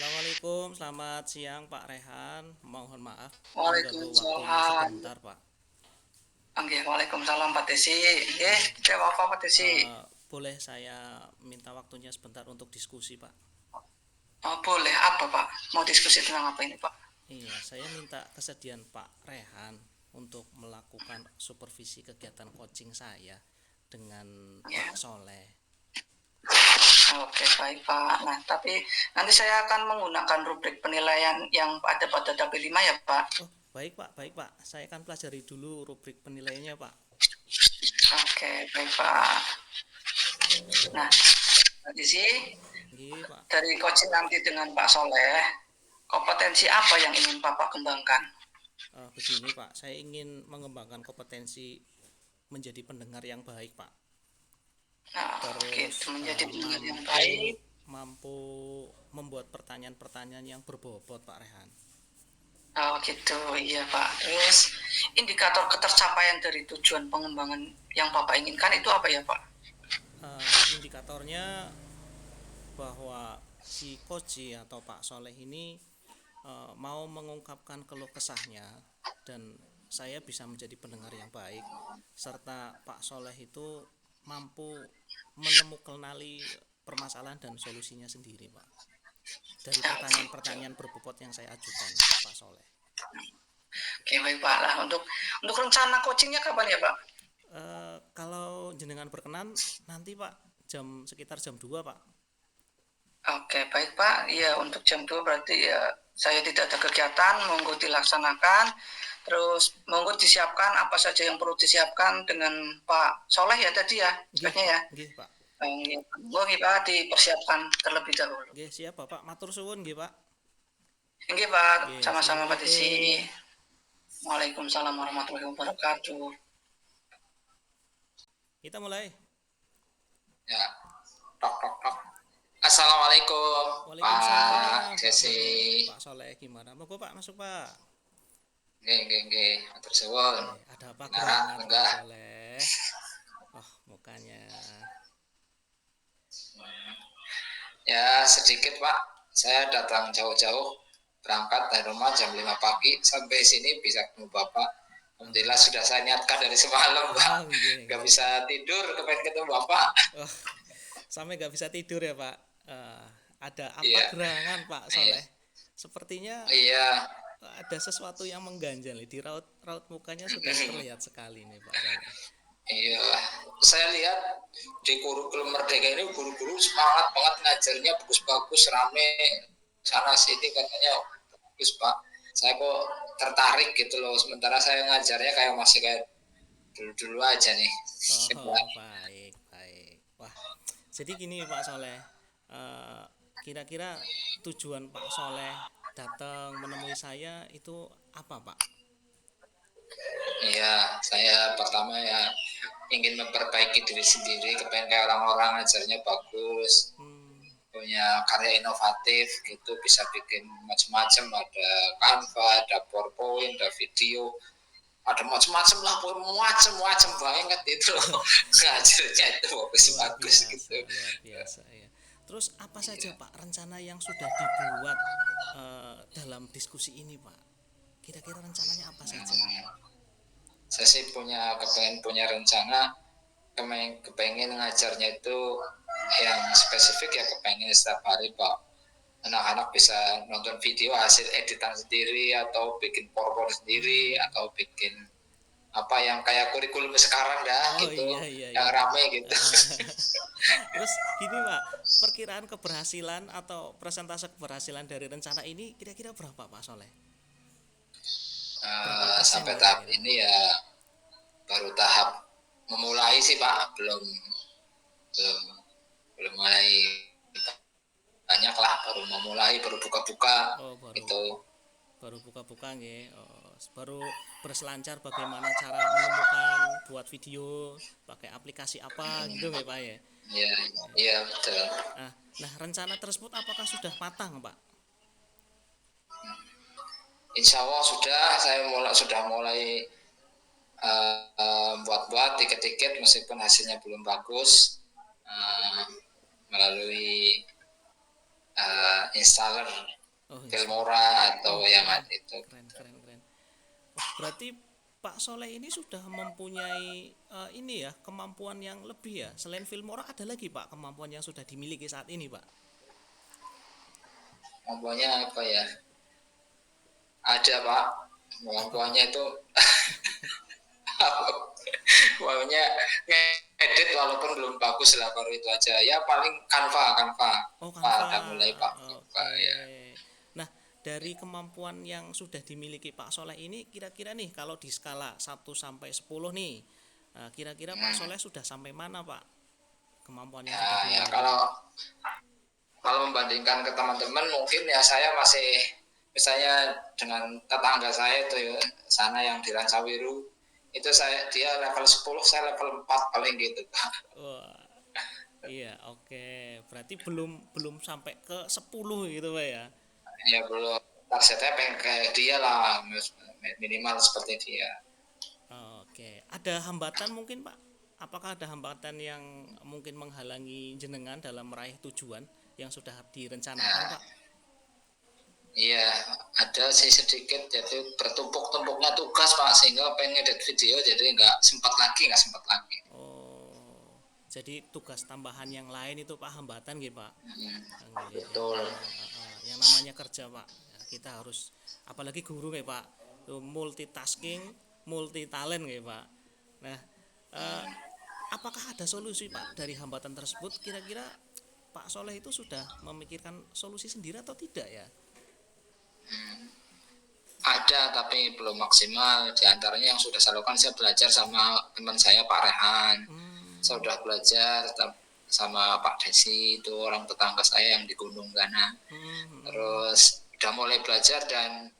Assalamualaikum, selamat siang Pak Rehan. Mohon maaf mengganggu waktunya Waalaikumsalam. sebentar Pak. Nggih, waalaikumsalam Pak Desi. Nggih, jawab apa Pak Desi? Boleh saya minta waktunya sebentar untuk diskusi Pak? Oh, boleh apa Pak? Mau diskusi tentang apa ini Pak? Iya, saya minta kesediaan Pak Rehan untuk melakukan supervisi kegiatan coaching saya dengan Ya, Pak Soleh. oke baik Pak. Nah, tapi nanti saya akan menggunakan rubrik penilaian yang ada pada tabel 5 ya Pak. Oh, baik Pak. Saya akan pelajari dulu rubrik penilaiannya Pak. Oke, baik Pak. Nah, Pak Desi, Iya Pak. dari coaching nanti dengan Pak Soleh, kompetensi apa yang ingin Bapak kembangkan? Begini Pak, saya ingin mengembangkan kompetensi menjadi pendengar yang baik Pak. Nah, Terus gitu menjadi pendengar yang mampu baik. mampu membuat pertanyaan-pertanyaan yang berbobot Pak Rehan. Oh gitu, iya Pak. Terus indikator ketercapaian dari tujuan pengembangan yang Bapak inginkan itu apa ya Pak? Indikatornya bahwa si Koji atau Pak Soleh ini mau mengungkapkan keluh kesahnya dan saya bisa menjadi pendengar yang baik serta Pak Soleh itu mampu menemukanali permasalahan dan solusinya sendiri Pak dari Ya, gitu. pertanyaan-pertanyaan berbobot yang saya ajukan ke Pak Soleh. Oke baik Pak. Lah untuk rencana coachingnya kapan ya Pak? Kalau jenengan berkenan nanti Pak sekitar jam 2 Pak. Oke baik Pak. Ya untuk jam 2 berarti ya saya tidak ada kegiatan, monggo dilaksanakan. Terus monggo disiapkan apa saja yang perlu disiapkan dengan Pak Soleh ya tadi ya, Nggih sebaiknya Pak, ya. nggih Pak. Monggo Pak dipersiapkan terlebih dahulu. Nggih siap Bapak, matur suwun nggih Pak. Oke Pak, Nggih, sama-sama Pak Desi. Assalamualaikum. Waalaikumsalam warahmatullahi wabarakatuh. Kita mulai. Ya, tok tok tok. Assalamualaikum Pak Waalaikumsalam Pak Jesse. Pak Soleh gimana? Monggo Pak masuk Pak. Nggih. Matur suwun. Ada apa Nara, gerangan Pak enggak. Soleh? Oh, mukanya. Ya, sedikit Pak. Saya datang jauh-jauh berangkat dari rumah jam 5 pagi sampai sini bisa ketemu Bapak. Alhamdulillah sudah saya niatkan dari semalam Pak. Oh, Gak nggih. bisa tidur kepengen ketemu Bapak. Oh, sampai nggak bisa tidur ya Pak. Eh, ada apa Iya, gerangan Pak iya, Soleh? Sepertinya iya. ada sesuatu yang mengganjal di raut raut mukanya sudah terlihat sekali nih Pak Soleh. Iya, saya lihat di kurikulum Merdeka ini guru-guru semangat banget ngajarnya bagus-bagus, rame sana sini katanya bagus Pak. Saya kok tertarik gitu loh. Sementara saya ngajarnya kayak masih kayak dulu-dulu aja nih. Oh, baik. Wah, jadi gini Pak Soleh, eh, kira-kira tujuan Pak Soleh datang menemui saya itu apa Pak? Iya, saya pertama ya ingin memperbaiki diri sendiri, kepengen kayak orang-orang ngajarnya bagus, Hmm, punya karya inovatif gitu, bisa bikin macam-macam, ada Canva, ada PowerPoint, ada video, ada macam-macam lah, macam-macam banget itu loh. Ngajarnya itu bagus-bagus gitu. luar biasa ya. Terus apa saja Pak rencana yang sudah dibuat dalam diskusi ini Pak? Kira-kira rencananya apa saja? Saya sih kepengen punya rencana, kepengen ngajarnya itu yang spesifik ya, kepengen setiap hari Pak anak-anak bisa nonton video hasil editan sendiri atau bikin PowerPoint sendiri atau bikin apa yang kayak kurikulum sekarang dah Oh gitu, yang iya. rame gitu. Terus gini Pak, perkiraan keberhasilan atau persentase keberhasilan dari rencana ini kira-kira berapa Pak Soleh? Berapa persen Sampai tahap kira-kira? ini ya baru tahap memulai sih Pak, belum belum belum mulai banyak lah, baru memulai, baru buka-buka Oh, gitu. baru buka-buka nggih. Oh, baru berselancar bagaimana cara menemukan buat video pakai aplikasi apa gitu nggih Pak ya. Ya, iya betul. Nah, rencana tersebut apakah sudah matang Pak? Insya Allah sudah, saya sudah mulai buat-buat tiket-tiket meskipun hasilnya belum bagus, uh, melalui installer Oh, Filmora atau oh, yang keren, itu. keren, keren, keren. Oh, berarti Pak Soleh ini sudah mempunyai ini ya kemampuan yang lebih ya. Selain Filmora ada lagi Pak kemampuan yang sudah dimiliki saat ini Pak. Kemampuannya apa ya? Ada Pak, Apa Pak? kemampuannya itu kemampuannya ngedit walaupun belum bagus lah, baru itu aja. Ya paling Canva Oh, Pak, Canva. udah mulai Pak Canva Oke. ya. Nah, dari kemampuan yang sudah dimiliki Pak Soleh ini kira-kira nih kalau di skala 1 sampai 10 nih, kira-kira Pak Soleh sudah sampai mana Pak? Kemampuan yang sudah Ya dimiliki. kalau membandingkan ke teman-teman mungkin ya saya masih, misalnya dengan tetangga saya itu ya, sana yang di Rancawiru itu dia level 10, saya level 4 paling gitu Pak. Wah, iya, oke. Berarti belum belum sampai ke 10 gitu Pak ya. Ya belum, targetnya pengen kayak dia lah, minimal seperti dia. Oke. Ada hambatan mungkin Pak? Apakah ada hambatan yang mungkin menghalangi jenengan dalam meraih tujuan yang sudah direncanakan Pak? Iya, ada sih sedikit, jadi bertumpuk-tumpuknya tugas Pak, sehingga pengen edit video jadi nggak sempat lagi. Oh, jadi tugas tambahan yang lain itu Pak hambatan gitu Pak. Nggih, Betul. yang namanya kerja Pak. Ya, kita harus apalagi guru kayak Pak. Tuh multitasking, multi talent kayak Pak. Nah, eh, apakah ada solusi Pak dari hambatan tersebut? Kira-kira Pak Soleh itu sudah memikirkan solusi sendiri atau tidak ya? Ada tapi belum maksimal. Di antaranya yang sudah saya lakukan, saya belajar sama teman saya Pak Rehan. Saya sudah belajar sama Pak Desi, itu orang tetangga saya yang di Gunung Gana. Terus udah mulai belajar dan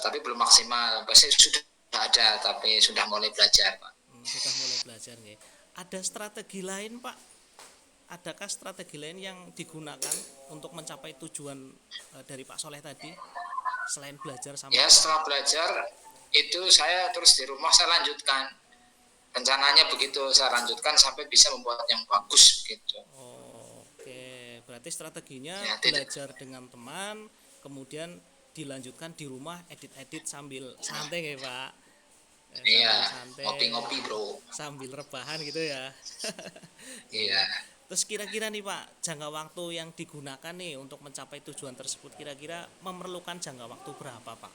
tapi belum maksimal. Pasti sudah ada tapi sudah mulai belajar Pak. Sudah mulai belajar nih. Ada strategi lain Pak? Adakah strategi lain yang digunakan untuk mencapai tujuan dari Pak Soleh tadi selain belajar sama Ya teman? setelah belajar itu saya terus di rumah saya lanjutkan. Rencananya begitu, saya lanjutkan sampai bisa membuat yang bagus gitu. Oke, berarti strateginya Ya, belajar dengan teman, kemudian dilanjutkan di rumah edit-edit sambil santai ya Pak. Iya, Sambil santai, ngopi-ngopi bro. sambil rebahan gitu ya. Iya. Iya. Terus kira-kira nih Pak, jangka waktu yang digunakan nih untuk mencapai tujuan tersebut kira-kira memerlukan jangka waktu berapa Pak?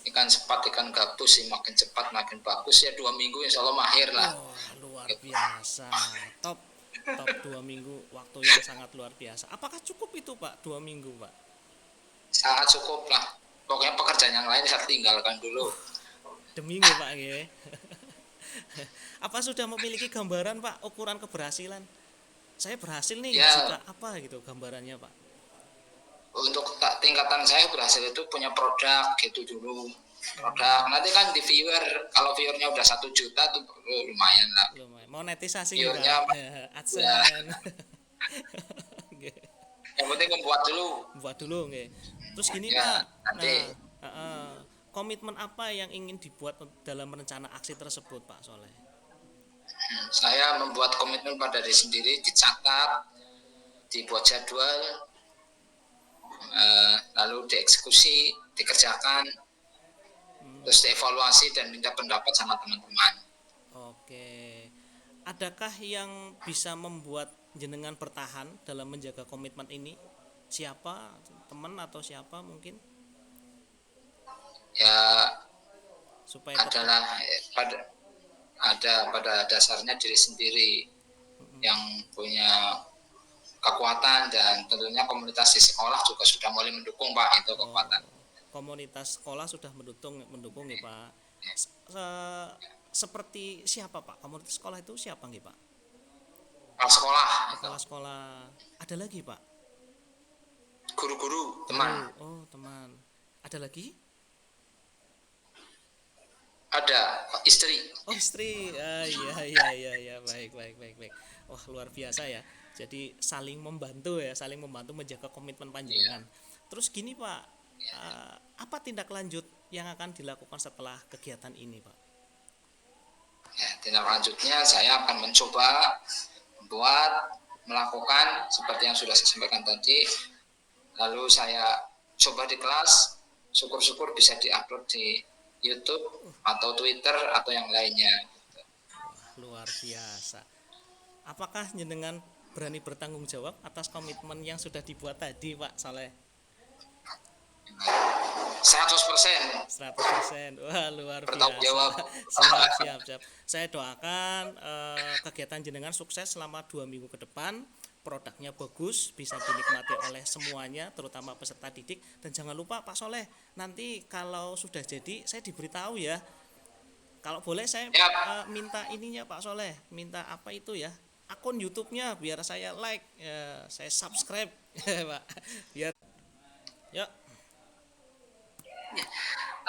Ikan cepat, ikan gabus sih, makin cepat makin bagus ya, 2 minggu insya Allah mahir lah. Oh, luar biasa. Top. Top 2 minggu, waktu yang sangat luar biasa. Apakah cukup itu Pak, 2 minggu Pak? Sangat cukup lah. Pokoknya pekerjaan yang lain saya tinggalkan dulu. Demi nggih Pak nggih. Apa sudah memiliki gambaran Pak ukuran keberhasilan? Saya berhasil nih Ya, jika apa gitu gambarannya Pak. untuk tingkatan saya berhasil itu punya produk gitu dulu. Produk nanti kan di viewer, kalau viewernya udah 1 juta tuh lumayan lah. Lumayan. Monetisasi nih Viewernya Pak. ya, AdSense. Nggih. yang penting membuat dulu. Buat dulu nggih. Terus gini Ya, Pak. nanti Komitmen apa yang ingin dibuat dalam rencana aksi tersebut Pak Soleh? saya membuat komitmen pada diri sendiri, dicatat, dibuat jadwal, lalu dieksekusi, dikerjakan, terus dievaluasi dan minta pendapat sama teman-teman. Oke. Adakah yang bisa membuat jenengan bertahan dalam menjaga komitmen ini? Siapa? Teman atau siapa mungkin? Ya Supaya tetap adalah pada dasarnya diri sendiri yang punya kekuatan, dan tentunya komunitas di sekolah juga sudah mulai mendukung Pak, itu kekuatan. komunitas sekolah sudah mendukung nih Pak. Seperti siapa Pak? Komunitas sekolah itu siapa nih Pak? Kepala sekolah, Kepala sekolah. Ada lagi Pak? guru-guru, teman, Oh, teman. Ada lagi? ada istri. Oh, istri. Iya, baik. Wah, luar biasa ya. Jadi saling membantu ya, saling membantu menjaga komitmen panjenengan. Terus gini Pak, apa tindak lanjut yang akan dilakukan setelah kegiatan ini Pak? Ya, tindak lanjutnya saya akan mencoba membuat melakukan seperti yang sudah saya sampaikan tadi. Lalu saya coba di kelas, syukur-syukur bisa diupload di YouTube atau Twitter atau yang lainnya. Wah, luar biasa. Apakah jenengan berani bertanggung jawab atas komitmen yang sudah dibuat tadi, Pak Soleh? 100% 100%. Wah, luar bertanggung biasa. jawab. Siap. Saya doakan kegiatan jenengan sukses selama 2 minggu ke depan. Produknya bagus, bisa dinikmati oleh semuanya, terutama peserta didik. Dan jangan lupa Pak Soleh, nanti kalau sudah jadi saya diberitahu ya. Kalau boleh saya Ya, minta ininya Pak Soleh, minta apa itu ya? Akun YouTube-nya biar saya like, ya, saya subscribe, Pak. Biar ya.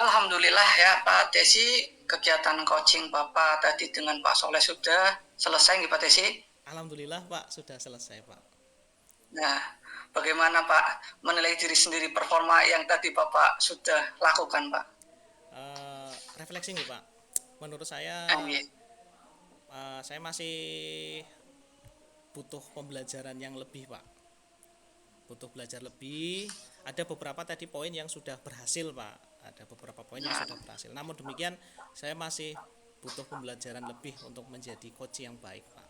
Alhamdulillah ya Pak Tesi, kegiatan coaching Bapak tadi dengan Pak Soleh sudah selesai nih Pak Tesi. Alhamdulillah Pak sudah selesai Pak. Nah, bagaimana Pak menilai diri sendiri performa yang tadi Bapak sudah lakukan Pak? Refleksi nih Pak. Menurut Iya. saya masih butuh pembelajaran yang lebih Pak. Butuh belajar lebih. Ada beberapa tadi poin yang sudah berhasil Pak. Ada beberapa poin yang sudah berhasil. Namun demikian saya masih butuh pembelajaran lebih untuk menjadi coach yang baik Pak.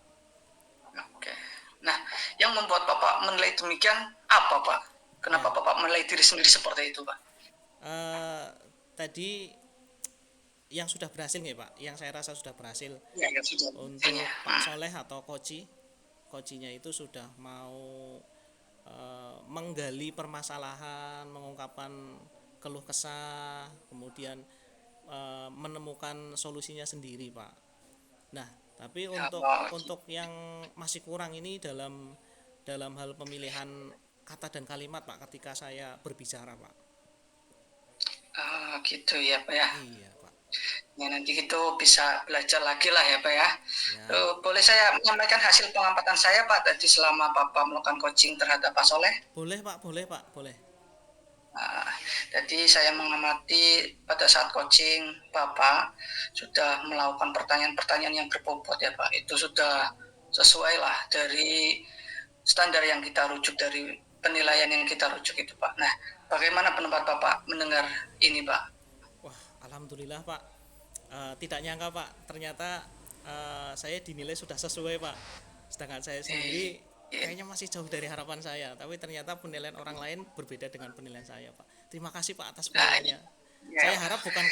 Oke. Nah, yang membuat Bapak menilai demikian apa Pak? Kenapa Ya. Bapak menilai diri sendiri seperti itu Pak? Tadi yang sudah berhasil nih Pak, yang saya rasa sudah berhasil Ya, ya sudah. untuk Ya. Pak Soleh atau Koci-nya itu sudah mau menggali permasalahan, mengungkapkan keluh kesah, kemudian menemukan solusinya sendiri Pak. Nah, tapi untuk yang masih kurang ini dalam hal pemilihan kata dan kalimat Pak ketika saya berbicara Pak. Gitu ya Pak ya. Iya Pak. Ya, nanti itu bisa belajar lagi lah ya Pak ya. Ya. Boleh saya menyampaikan hasil pengamatan saya Pak tadi selama Bapak melakukan coaching terhadap Pak Soleh? Boleh Pak, boleh. Jadi saya mengamati pada saat coaching Bapak sudah melakukan pertanyaan-pertanyaan yang berbobot ya Pak. Itu sudah sesuai lah dari standar yang kita rujuk, dari penilaian yang kita rujuk itu Pak. Nah, bagaimana pendapat Bapak mendengar ini Pak? Wah, alhamdulillah Pak. Tidak nyangka Pak, ternyata saya dinilai sudah sesuai Pak. Sedangkan saya sendiri kayaknya masih jauh dari harapan saya. Tapi ternyata penilaian orang lain berbeda dengan penilaian saya Pak. Terima kasih Pak atas penilaiannya. Saya harap bukan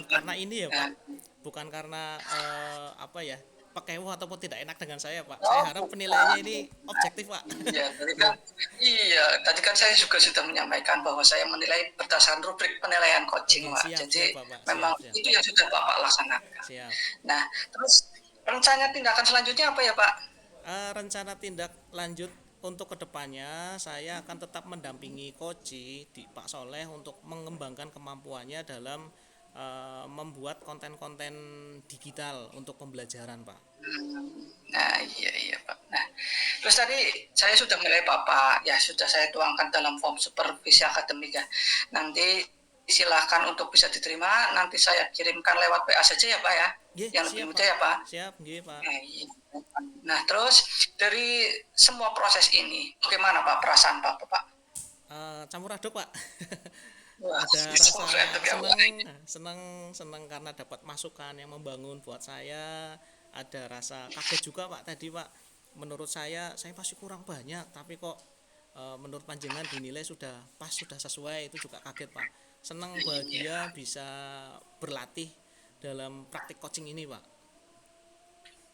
karena ini ya Pak. Bukan karena apa ya, pekewo ataupun tidak enak dengan saya Pak. Saya harap penilaiannya ini objektif Pak. Tadi kan saya juga sudah menyampaikan bahwa saya menilai berdasarkan rubrik penilaian coaching Pak. Jadi memang itu yang sudah Bapak laksanakan. Siap. Nah, terus rencana tindakan selanjutnya apa ya Pak? Rencana tindak lanjut untuk kedepannya saya akan tetap mendampingi Koci di Pak Soleh untuk mengembangkan kemampuannya dalam membuat konten-konten digital untuk pembelajaran Pak. Nah iya Pak. Nah, terus tadi saya sudah menilai Bapak ya, sudah saya tuangkan dalam form supervisi akademik ya. Nanti silahkan untuk bisa diterima, nanti saya kirimkan lewat PA saja ya Pak ya. Yang lebih mudah ya Pak. Siap, Pak. Nah, terus dari semua proses ini, bagaimana Pak perasaan Pak? Campur aduk Pak. Wah, ada rasa senang karena dapat masukan yang membangun buat saya. Ada rasa kaget juga Pak tadi Pak. Menurut saya masih kurang banyak, tapi kok menurut panjenengan dinilai sudah pas, sudah sesuai, itu juga kaget Pak. Senang, bahagia bisa berlatih dalam praktik coaching ini Pak.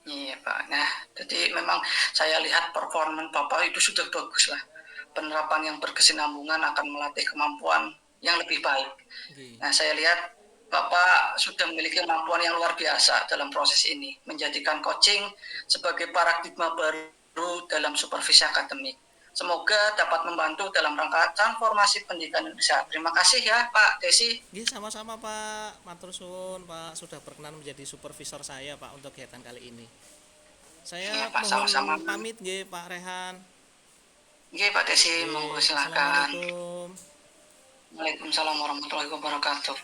Iya Pak. Nah, jadi memang saya lihat performa Bapak itu sudah bagus lah. Penerapan yang berkesinambungan akan melatih kemampuan yang lebih baik. Nah, saya lihat Bapak sudah memiliki kemampuan yang luar biasa dalam proses ini, menjadikan coaching sebagai paradigma baru dalam supervisi akademik. Semoga dapat membantu dalam rangka transformasi pendidikan Indonesia. Terima kasih ya Pak Desi. Sama-sama Pak, matur suwun Pak sudah berkenan menjadi supervisor saya Pak untuk kegiatan kali ini. Saya Pak, mohon sama-sama pamit Pak Rehan. Pak Desi, monggo silakan. Assalamualaikum. Waalaikumsalam warahmatullahi wabarakatuh.